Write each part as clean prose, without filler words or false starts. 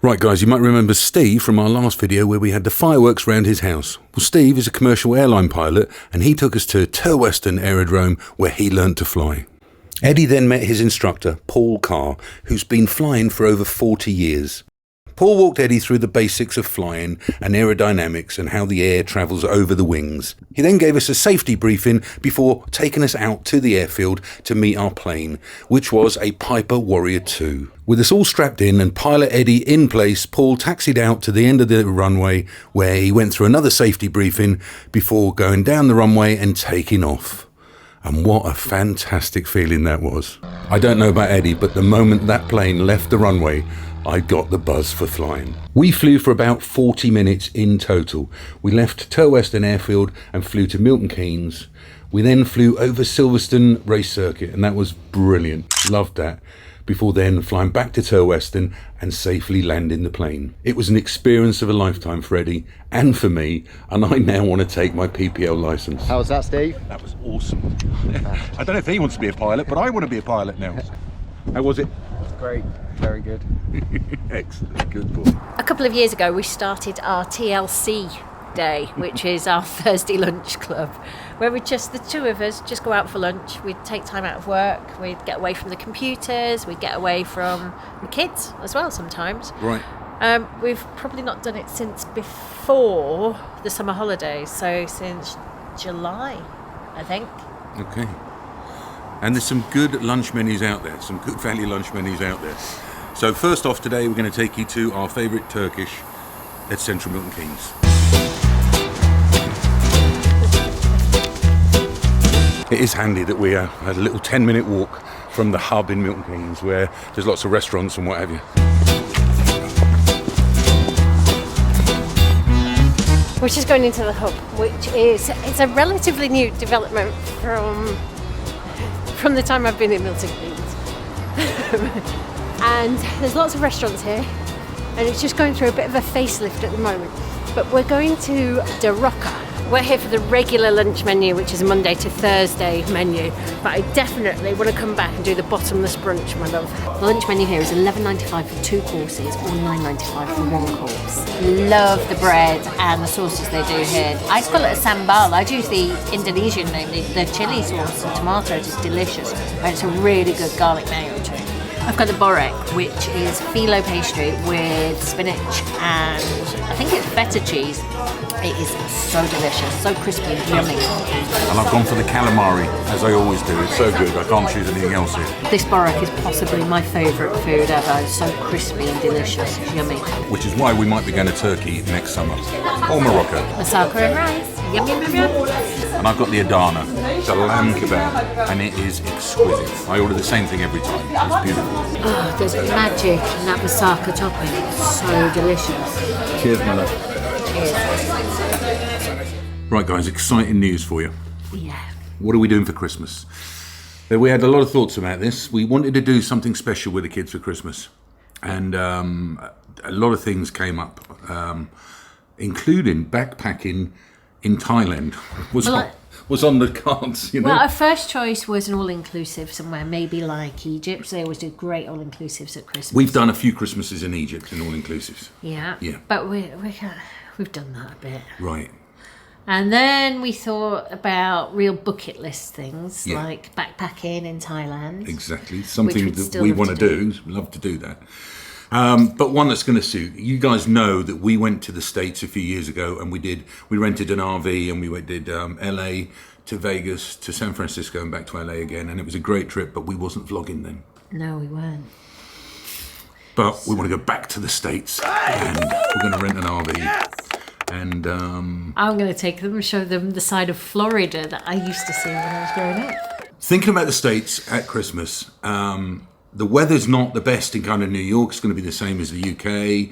Right guys, you might remember Steve from our last video where we had the fireworks round his house. Well, Steve is a commercial airline pilot and he took us to Turweston Aerodrome where he learnt to fly. Eddie then met his instructor, Paul Carr, who's been flying for over 40 years. Paul walked Eddie through the basics of flying and aerodynamics and how the air travels over the wings. He then gave us a safety briefing before taking us out to the airfield to meet our plane, which was a Piper Warrior 2. With us all strapped in and pilot Eddie in place, Paul taxied out to the end of the runway where he went through another safety briefing before going down the runway and taking off. And what a fantastic feeling that was. I don't know about Eddie, but the moment that plane left the runway, I got the buzz for flying. We flew for about 40 minutes in total. We left Turweston Airfield and flew to Milton Keynes. We then flew over Silverstone Race Circuit and that was brilliant. Loved that. Before then flying back to Turweston and safely landing the plane. It was an experience of a lifetime for Eddie and for me, and I now want to take my PPL licence. How was that, Steve? That was awesome. I don't know if he wants to be a pilot, but I want to be a pilot now. How was it? Great, very good. Excellent, good boy. A couple of years ago we started our TLC day, which is our Thursday lunch club, where we just, the two of us, just go out for lunch. We'd take time out of work, we'd get away from the computers, we'd get away from the kids as well sometimes. Right. We've probably not done it since before the summer holidays, so since July, I think. Okay. And there's some good lunch menus out there, some good value lunch menus out there. So first off today, we're going to take you to our favourite Turkish at Central Milton Keynes. It is handy that we are a little 10-minute walk from the hub in Milton Keynes where there's lots of restaurants and what have you. We're just going into the hub, which is, it's a relatively new development from the time I've been in Milton Keynes. And there's lots of restaurants here and it's just going through a bit of a facelift at the moment. But we're going to the Rocker. We're here for the regular lunch menu, which is a Monday to Thursday menu, but I definitely want to come back and do the bottomless brunch, my love. The lunch menu here is $11.95 for 2 courses or $9.95 for 1 course. Love the bread and the sauces they do here. I call it a sambal. I'd use the Indonesian name, the chili sauce and tomato. It is delicious, and it's a really good garlic mayo too. I've got the borek, which is phyllo pastry with spinach and I think it's feta cheese. It is so delicious, so crispy and yummy. And I've gone for the calamari, as I always do. It's so good, I can't choose anything else here. This borek is possibly my favourite food ever. It's so crispy and delicious, yummy. Which is why we might be going to Turkey next summer. Or Morocco. Masaka and rice. Yum, yum, yum, yum. And I've got the Adana. It's a lamb kebab, and it is exquisite. I order the same thing every time. It's beautiful. Oh, there's magic in that masaka topping. It's so delicious. Cheers, my love. Right guys, exciting news for you. Yeah. What are we doing for Christmas? We had a lot of thoughts about this. We wanted to do something special with the kids for Christmas. And a lot of things came up, including backpacking in Thailand was on the cards, you know. Well, our first choice was an all-inclusive somewhere, maybe like Egypt. They always do great all-inclusives at Christmas. We've done a few Christmases in Egypt in all-inclusives. Yeah. Yeah. But we've done that a bit. Right. And then we thought about real bucket list things, Yeah. like backpacking in Thailand. Exactly. Something we'd that still we love want to do. Love to do that. But one that's going to suit. You guys know that we went to the States a few years ago and we rented an RV and we did LA to Vegas to San Francisco and back to LA again. And it was a great trip, but we wasn't vlogging then. No, we weren't. But we want to go back to the States and we're going to rent an RV. Yes! And I'm going to take them and show them the side of Florida that I used to see when I was growing up. Thinking about the States at Christmas, the weather's not the best in kind of New York. It's going to be the same as the UK.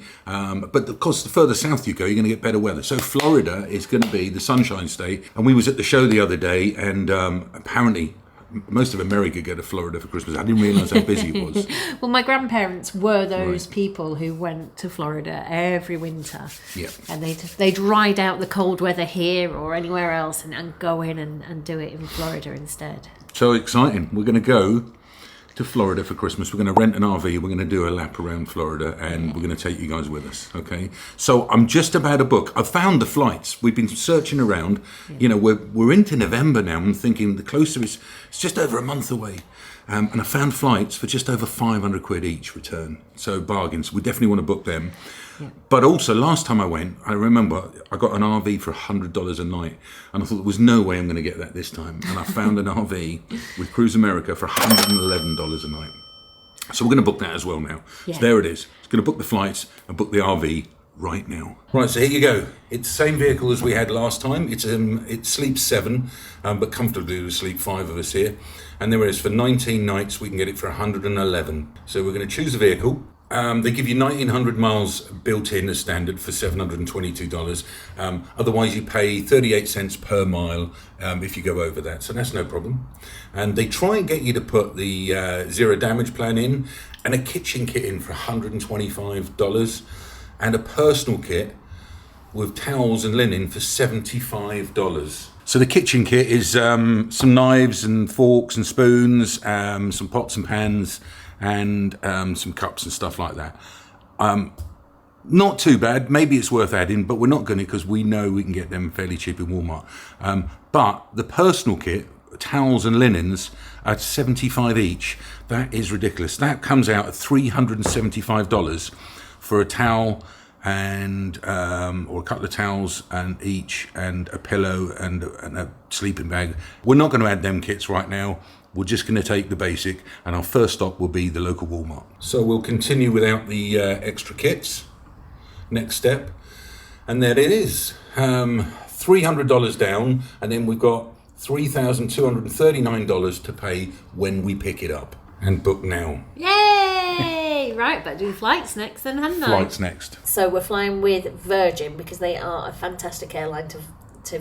But of course, the further south you go, you're going to get better weather. So Florida is going to be the sunshine state. And we was at the show the other day and apparently most of America go to Florida for Christmas. I didn't realise how busy it was. Well, my grandparents were those people who went to Florida every winter. Yeah. And they'd ride out the cold weather here or anywhere else and go in and do it in Florida instead. So exciting. We're going to go to Florida for Christmas. We're going to rent an RV. We're going to do a lap around Florida, and we're going to take you guys with us. Okay. So I'm just about to book. I've found the flights. We've been searching around. You know, we're into November now. I'm thinking the closer it's just over a month away. And I found flights for just over 500 quid each return. So bargains. We definitely want to book them. Yeah. But also, last time I went, I remember I got an RV for $100 a night, and I thought there was no way I'm going to get that this time. And I found an RV with Cruise America for $111 a night. So we're going to book that as well now. Yeah. So there it is. It's going to book the flights and book the RV right now. Right, so here you go. It's the same vehicle as we had last time. It sleeps 7, but comfortably we sleep 5 of us here. And there it is. For 19 nights, we can get it for 111. So we're going to choose a vehicle. They give you 1,900 miles built in as standard for $722. Otherwise, you pay 38 cents per mile if you go over that. So that's no problem. And they try and get you to put the zero damage plan in and a kitchen kit in for $125 and a personal kit with towels and linen for $75. So the kitchen kit is some knives and forks and spoons, some pots and pans, and some cups and stuff like that. Not too bad. Maybe it's worth adding, but we're not going to because we know we can get them fairly cheap in Walmart. But the personal kit, towels and linens, at $75 each. That is ridiculous. That comes out at $375 for a towel and or a couple of towels and each, and a pillow and a sleeping bag. We're not going to add them kits right now. We're just going to take the basic, and our first stop will be the local Walmart. So we'll continue without the extra kits. Next step, and there it is. $300 down, and then we've got $3,239 to pay when we pick it up and book now. Yay! Right, but do flights next then, hadn't I? Flights next. So we're flying with Virgin because they are a fantastic airline to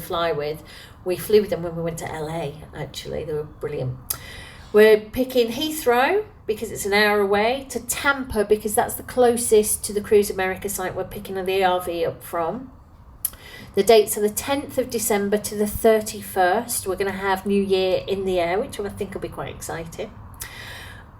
fly with. We flew with them when we went to LA, actually. They were brilliant. We're picking Heathrow because it's an hour away, to Tampa because that's the closest to the Cruise America site we're picking the RV up from. The dates are the 10th of December to the 31st. We're going to have New Year in the air, which I think will be quite exciting.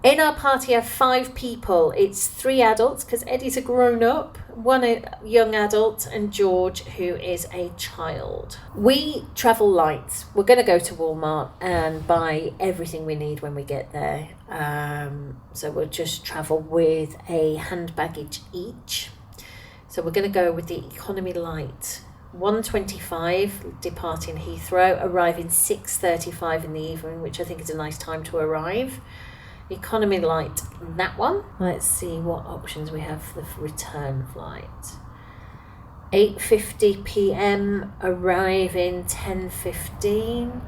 In our party, I have 5 people. It's 3 adults because Eddie's a grown-up, 1 a young adult, and George, who is a child. We travel light. We're going to go to Walmart and buy everything we need when we get there. So we'll just travel with a hand baggage each. So we're going to go with the economy light. 1:25 departing Heathrow, arriving 6:35 in the evening, which I think is a nice time to arrive. Economy light, that one. Let's see what options we have for the return flight. 8:50 p.m. arriving 10:15.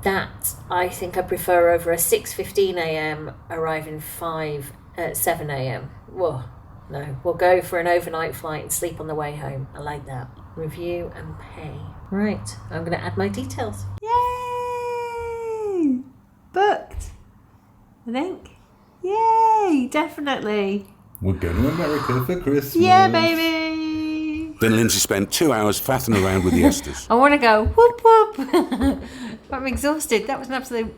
That I think I prefer over a 6:15 a.m. arriving 7 a.m. Whoa, no, we'll go for an overnight flight and sleep on the way home. I like that. Review and pay. Right, I'm going to add my details. Yay! Booked. I think. Yay, definitely. We're going to America for Christmas. Yeah, baby. Then Lindsay spent 2 hours faffing around with the Esters. I want to go whoop whoop. But I'm exhausted. That was an absolute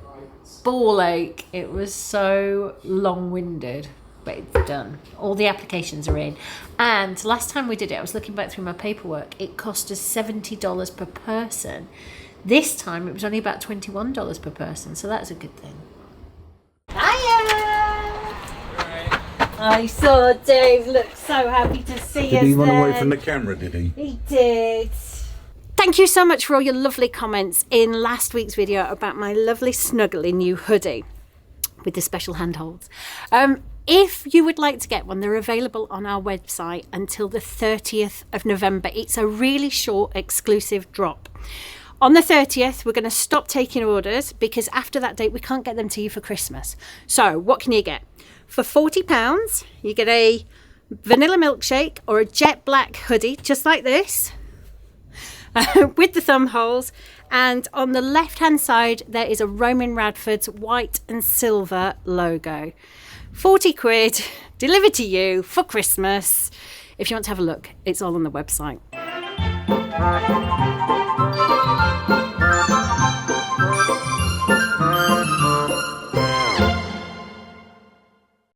ball ache. It was so long-winded. But it's done. All the applications are in. And last time we did it, I was looking back through my paperwork, it cost us $70 per person. This time it was only about $21 per person, so that's a good thing. Hiya! I saw Dave look so happy to see us. Did he run away from the camera, did he? He did. Thank you so much for all your lovely comments in last week's video about my lovely snuggly new hoodie with the special handholds. If you would like to get one, they're available on our website until the 30th of November. It's a really short exclusive drop. On the 30th, we're going to stop taking orders because after that date, we can't get them to you for Christmas. So what can you get? For £40, you get a vanilla milkshake or a jet black hoodie, just like this, with the thumb holes. And on the left-hand side, there is a Roaming Radfords white and silver logo. 40 quid, delivered to you for Christmas. If you want to have a look, it's all on the website.